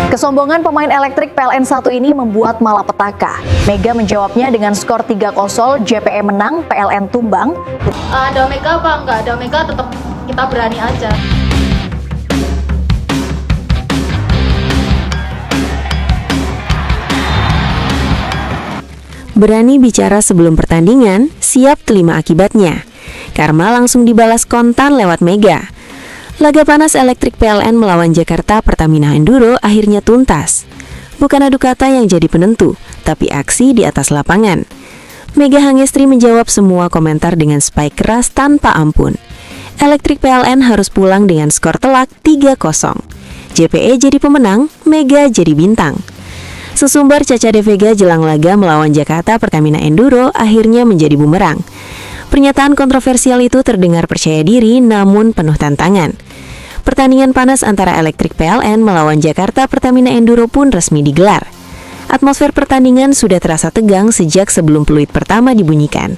Kesombongan pemain elektrik PLN 1 ini membuat malapetaka. Mega menjawabnya dengan skor 3-0, JPE menang, PLN tumbang. Ada Mega apa enggak? Ada Mega tetap kita berani aja. Berani bicara sebelum pertandingan, siap terima akibatnya. Karma langsung dibalas kontan lewat Mega. Laga panas elektrik PLN melawan Jakarta Pertamina Enduro akhirnya tuntas. Bukan adu kata yang jadi penentu, tapi aksi di atas lapangan. Mega Hangestri menjawab semua komentar dengan spike keras tanpa ampun. Elektrik PLN harus pulang dengan skor telak 3-0. JPE jadi pemenang, Mega jadi bintang. Sesumbar Caca De Vega jelang laga melawan Jakarta Pertamina Enduro akhirnya menjadi bumerang. Pernyataan kontroversial itu terdengar percaya diri namun penuh tantangan. Pertandingan panas antara elektrik PLN melawan Jakarta Pertamina Enduro pun resmi digelar. Atmosfer pertandingan sudah terasa tegang sejak sebelum peluit pertama dibunyikan.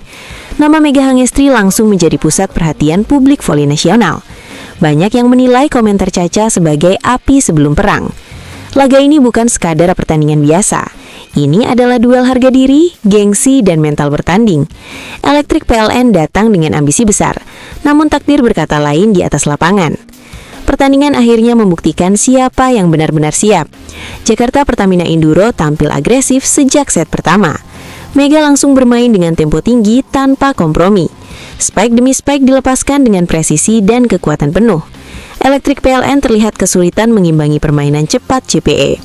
Nama Mega Hangestri langsung menjadi pusat perhatian publik voli nasional. Banyak yang menilai komentar Caca sebagai api sebelum perang. Laga ini bukan sekadar pertandingan biasa. Ini adalah duel harga diri, gengsi, dan mental bertanding. Elektrik PLN datang dengan ambisi besar, namun takdir berkata lain di atas lapangan. Pertandingan akhirnya membuktikan siapa yang benar-benar siap. Jakarta Pertamina Enduro tampil agresif sejak set pertama. Mega langsung bermain dengan tempo tinggi tanpa kompromi. Spike demi spike dilepaskan dengan presisi dan kekuatan penuh. Elektrik PLN terlihat kesulitan mengimbangi permainan cepat JPE.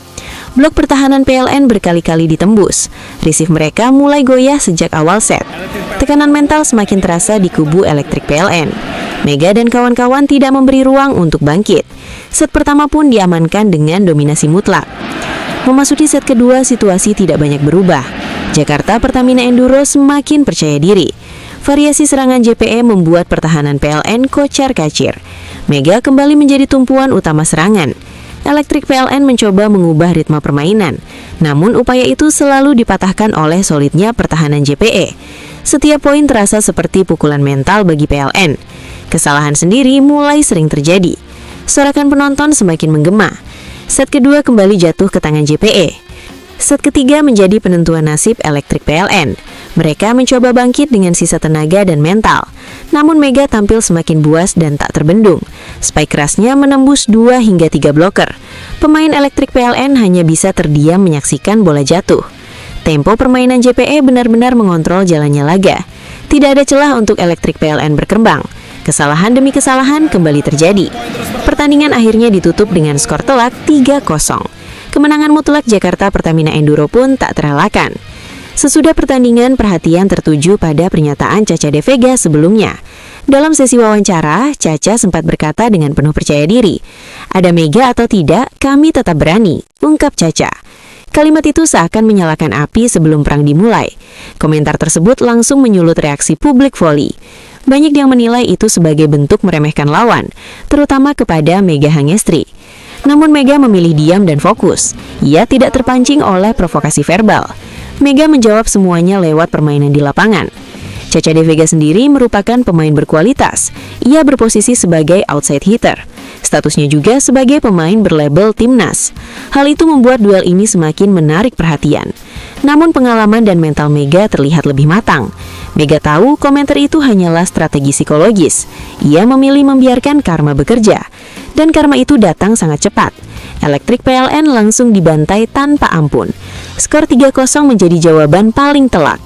Blok pertahanan PLN berkali-kali ditembus. Resif mereka mulai goyah sejak awal set. Tekanan mental semakin terasa di kubu elektrik PLN. Mega dan kawan-kawan tidak memberi ruang untuk bangkit. Set pertama pun diamankan dengan dominasi mutlak. Memasuki set kedua, situasi tidak banyak berubah. Jakarta Pertamina Enduro semakin percaya diri. Variasi serangan JPE membuat pertahanan PLN kocar-kacir. Mega kembali menjadi tumpuan utama serangan. Elektrik PLN mencoba mengubah ritme permainan, namun upaya itu selalu dipatahkan oleh solidnya pertahanan JPE. Setiap poin terasa seperti pukulan mental bagi PLN. Kesalahan sendiri mulai sering terjadi. Sorakan penonton semakin menggema. Set kedua kembali jatuh ke tangan JPE. Set ketiga menjadi penentuan nasib elektrik PLN. Mereka mencoba bangkit dengan sisa tenaga dan mental. Namun Mega tampil semakin buas dan tak terbendung. Spike kerasnya menembus 2 hingga 3 bloker. Pemain elektrik PLN hanya bisa terdiam menyaksikan bola jatuh. Tempo permainan JPE benar-benar mengontrol jalannya laga. Tidak ada celah untuk elektrik PLN berkembang. Kesalahan demi kesalahan kembali terjadi. Pertandingan akhirnya ditutup dengan skor telak 3-0. Kemenangan mutlak Jakarta Pertamina Enduro pun tak terelakkan. Sesudah pertandingan, perhatian tertuju pada pernyataan Caca De Vega sebelumnya. Dalam sesi wawancara, Caca sempat berkata dengan penuh percaya diri, "Ada Mega atau tidak, kami tetap berani," ungkap Caca. Kalimat itu seakan menyalakan api sebelum perang dimulai. Komentar tersebut langsung menyulut reaksi publik voli. Banyak yang menilai itu sebagai bentuk meremehkan lawan, terutama kepada Mega Hangestri. Namun Mega memilih diam dan fokus. Ia tidak terpancing oleh provokasi verbal. Mega menjawab semuanya lewat permainan di lapangan. Caca De Vega sendiri merupakan pemain berkualitas. Ia berposisi sebagai outside hitter. Statusnya juga sebagai pemain berlabel timnas. Hal itu membuat duel ini semakin menarik perhatian. Namun pengalaman dan mental Mega terlihat lebih matang. Mega tahu komentar itu hanyalah strategi psikologis. Ia memilih membiarkan karma bekerja. Dan karma itu datang sangat cepat. Elektrik PLN langsung dibantai tanpa ampun. Skor 3-0 menjadi jawaban paling telak.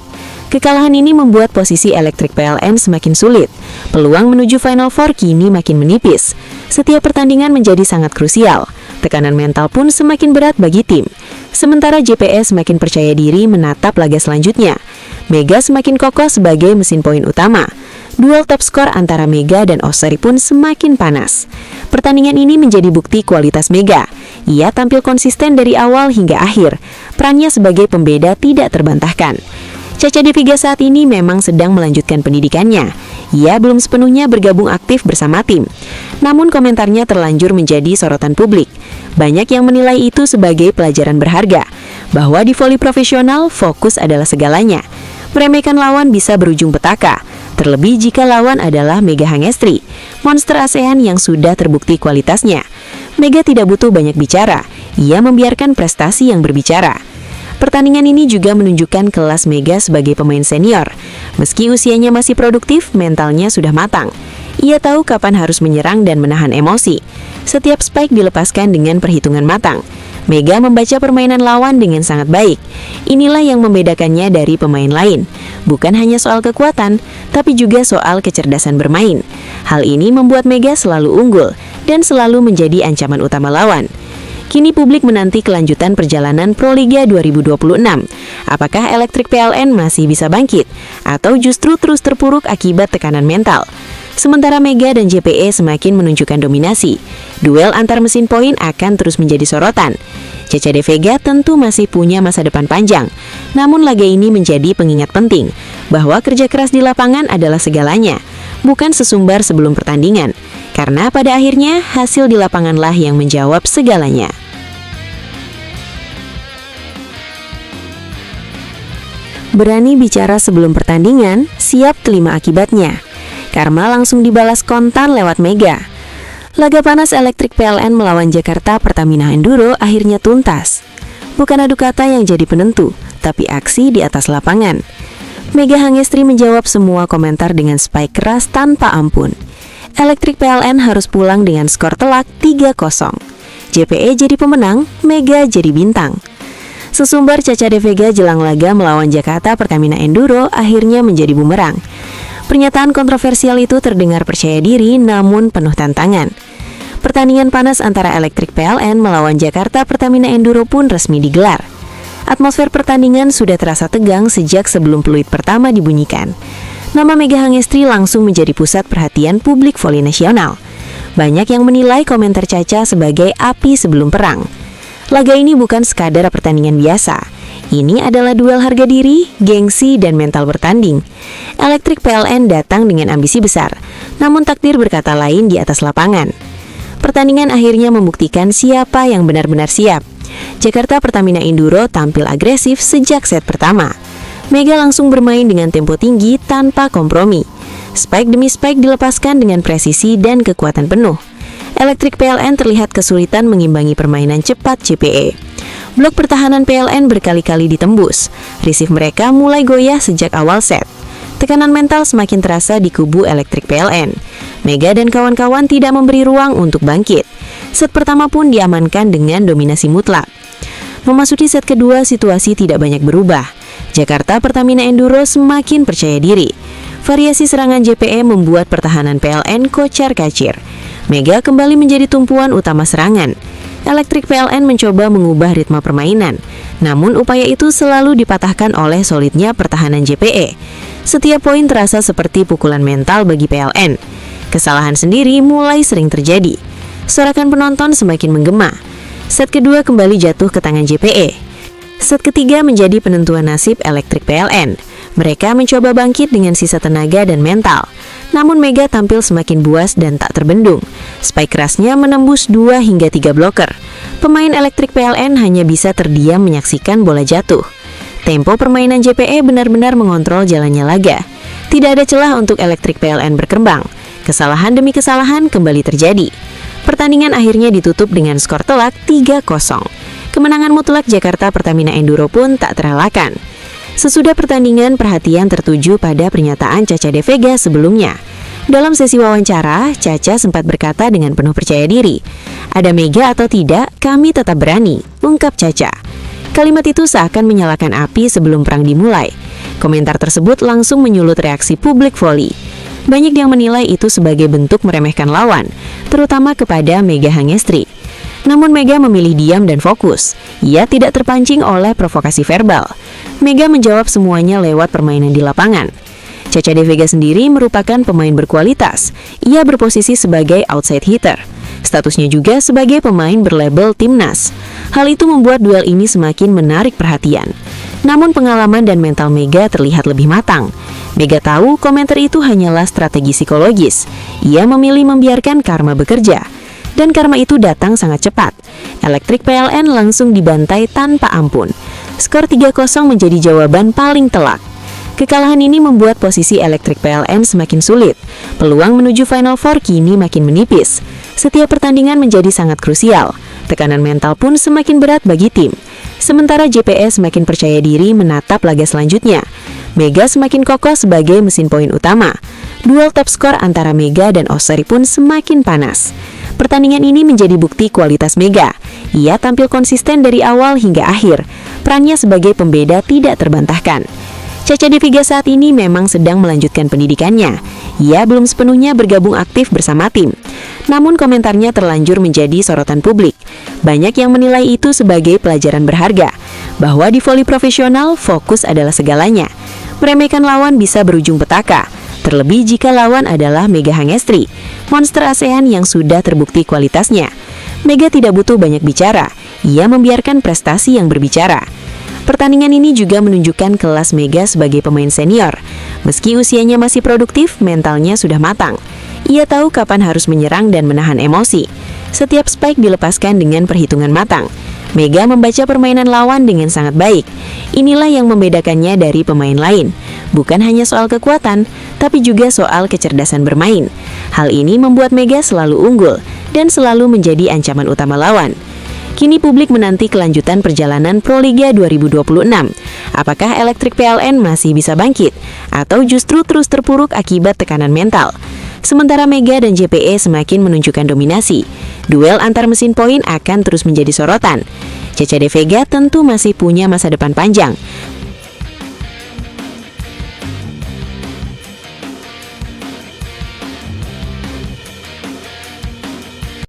Kekalahan ini membuat posisi elektrik PLN semakin sulit. Peluang menuju Final Four kini makin menipis. Setiap pertandingan menjadi sangat krusial. Tekanan mental pun semakin berat bagi tim. Sementara JPE semakin percaya diri menatap laga selanjutnya. Mega semakin kokoh sebagai mesin poin utama. Duel top skor antara Mega dan Osari pun semakin panas. Pertandingan ini menjadi bukti kualitas Mega. Ia tampil konsisten dari awal hingga akhir. Perannya sebagai pembeda tidak terbantahkan. Caca De Vega saat ini memang sedang melanjutkan pendidikannya. Ia belum sepenuhnya bergabung aktif bersama tim. Namun komentarnya terlanjur menjadi sorotan publik. Banyak yang menilai itu sebagai pelajaran berharga, bahwa di voli profesional fokus adalah segalanya. Meremehkan lawan bisa berujung petaka, terlebih jika lawan adalah Mega Hangestri, monster ASEAN yang sudah terbukti kualitasnya. Mega tidak butuh banyak bicara, Ia membiarkan prestasi yang berbicara. Pertandingan ini juga menunjukkan kelas Mega sebagai pemain senior. Meski usianya masih produktif, mentalnya sudah matang. Ia tahu kapan harus menyerang dan menahan emosi. Setiap spike dilepaskan dengan perhitungan matang. Mega membaca permainan lawan dengan sangat baik. Inilah yang membedakannya dari pemain lain. Bukan hanya soal kekuatan, tapi juga soal kecerdasan bermain. Hal ini membuat Mega selalu unggul dan selalu menjadi ancaman utama lawan. Kini publik menanti kelanjutan perjalanan Proliga 2026. Apakah Electric PLN masih bisa bangkit? Atau justru terus terpuruk akibat tekanan mental? Sementara Mega dan JPE semakin menunjukkan dominasi. Duel antar mesin poin akan terus menjadi sorotan. Caca De Vega tentu masih punya masa depan panjang. Namun laga ini menjadi pengingat penting bahwa kerja keras di lapangan adalah segalanya, bukan sesumbar sebelum pertandingan. Karena pada akhirnya hasil di lapanganlah yang menjawab segalanya. Berani bicara sebelum pertandingan, siap terima akibatnya. Karma langsung dibalas kontan lewat Mega. Laga panas Electric PLN melawan Jakarta Pertamina Enduro akhirnya tuntas. Bukan adu kata yang jadi penentu, tapi aksi di atas lapangan. Mega Hangestri menjawab semua komentar dengan spike keras tanpa ampun. Electric PLN harus pulang dengan skor telak 3-0. JPE jadi pemenang, Mega jadi bintang. Sesumbar Caca De Vega jelang laga melawan Jakarta Pertamina Enduro akhirnya menjadi bumerang. Pernyataan kontroversial itu terdengar percaya diri namun penuh tantangan. Pertandingan panas antara Electric PLN melawan Jakarta Pertamina Enduro pun resmi digelar. Atmosfer pertandingan sudah terasa tegang sejak sebelum peluit pertama dibunyikan. Nama Mega Hangestri langsung menjadi pusat perhatian publik voli nasional. Banyak yang menilai komentar Caca sebagai api sebelum perang. Laga ini bukan sekadar pertandingan biasa. Ini adalah duel harga diri, gengsi, dan mental bertanding. Electric PLN datang dengan ambisi besar, namun takdir berkata lain di atas lapangan. Pertandingan akhirnya membuktikan siapa yang benar-benar siap. Jakarta Pertamina Enduro tampil agresif sejak set pertama. Mega langsung bermain dengan tempo tinggi tanpa kompromi. Spike demi spike dilepaskan dengan presisi dan kekuatan penuh. Electric PLN terlihat kesulitan mengimbangi permainan cepat JPE. Blok pertahanan PLN berkali-kali ditembus. Receive mereka mulai goyah sejak awal set. Tekanan mental semakin terasa di kubu Electric PLN. Mega dan kawan-kawan tidak memberi ruang untuk bangkit. Set pertama pun diamankan dengan dominasi mutlak. Memasuki set kedua, situasi tidak banyak berubah. Jakarta Pertamina Enduro semakin percaya diri. Variasi serangan JPE membuat pertahanan PLN kocar-kacir. Mega kembali menjadi tumpuan utama serangan. Electric PLN mencoba mengubah ritme permainan, namun upaya itu selalu dipatahkan oleh solidnya pertahanan JPE. Setiap poin terasa seperti pukulan mental bagi PLN. Kesalahan sendiri mulai sering terjadi. Sorakan penonton semakin menggema. Set kedua kembali jatuh ke tangan JPE. Set ketiga menjadi penentuan nasib Electric PLN. Mereka mencoba bangkit dengan sisa tenaga dan mental. Namun Mega tampil semakin buas dan tak terbendung. Spike kerasnya menembus 2 hingga 3 bloker. Pemain Electric PLN hanya bisa terdiam menyaksikan bola jatuh. Tempo permainan JPE benar-benar mengontrol jalannya laga. Tidak ada celah untuk Electric PLN berkembang. Kesalahan demi kesalahan kembali terjadi. Pertandingan akhirnya ditutup dengan skor telak 3-0. Kemenangan mutlak Jakarta Pertamina Enduro pun tak terelakkan. Sesudah pertandingan, perhatian tertuju pada pernyataan Caca De Vega sebelumnya. Dalam sesi wawancara, Caca sempat berkata dengan penuh percaya diri, "Ada Mega atau tidak, kami tetap berani," ungkap Caca. Kalimat itu seakan menyalakan api sebelum perang dimulai. Komentar tersebut langsung menyulut reaksi publik voli. Banyak yang menilai itu sebagai bentuk meremehkan lawan, terutama kepada Mega Hangestri. Namun Mega memilih diam dan fokus. Ia tidak terpancing oleh provokasi verbal. Mega menjawab semuanya lewat permainan di lapangan. Caca De Vega sendiri merupakan pemain berkualitas. Ia berposisi sebagai outside hitter. Statusnya juga sebagai pemain berlabel timnas. Hal itu membuat duel ini semakin menarik perhatian. Namun pengalaman dan mental Mega terlihat lebih matang. Mega tahu komentar itu hanyalah strategi psikologis. Ia memilih membiarkan karma bekerja. Dan karma itu datang sangat cepat. Electric PLN langsung dibantai tanpa ampun. Skor 3-0 menjadi jawaban paling telak. Kekalahan ini membuat posisi Electric PLN semakin sulit. Peluang menuju Final Four kini makin menipis. Setiap pertandingan menjadi sangat krusial. Tekanan mental pun semakin berat bagi tim. Sementara JPE semakin percaya diri menatap laga selanjutnya. Mega semakin kokoh sebagai mesin poin utama. Duel top skor antara Mega dan Oseri pun semakin panas. Pertandingan ini menjadi bukti kualitas Mega. Ia tampil konsisten dari awal hingga akhir. Perannya sebagai pembeda tidak terbantahkan. Caca Deviga saat ini memang sedang melanjutkan pendidikannya. Ia belum sepenuhnya bergabung aktif bersama tim. Namun komentarnya terlanjur menjadi sorotan publik. Banyak yang menilai itu sebagai pelajaran berharga, bahwa di voli profesional fokus adalah segalanya. Meremehkan lawan bisa berujung petaka, terlebih jika lawan adalah Mega Hangestri, monster ASEAN yang sudah terbukti kualitasnya. Mega tidak butuh banyak bicara, ia membiarkan prestasi yang berbicara. Pertandingan ini juga menunjukkan kelas Mega sebagai pemain senior. Meski usianya masih produktif, mentalnya sudah matang. Ia tahu kapan harus menyerang dan menahan emosi. Setiap spike dilepaskan dengan perhitungan matang. Mega membaca permainan lawan dengan sangat baik. Inilah yang membedakannya dari pemain lain. Bukan hanya soal kekuatan, tapi juga soal kecerdasan bermain. Hal ini membuat Mega selalu unggul dan selalu menjadi ancaman utama lawan. Kini publik menanti kelanjutan perjalanan Proliga 2026. Apakah Electric PLN masih bisa bangkit? Atau justru terus terpuruk akibat tekanan mental? Sementara Mega dan JPE semakin menunjukkan dominasi. Duel antar mesin poin akan terus menjadi sorotan. Caca Deviga tentu masih punya masa depan panjang.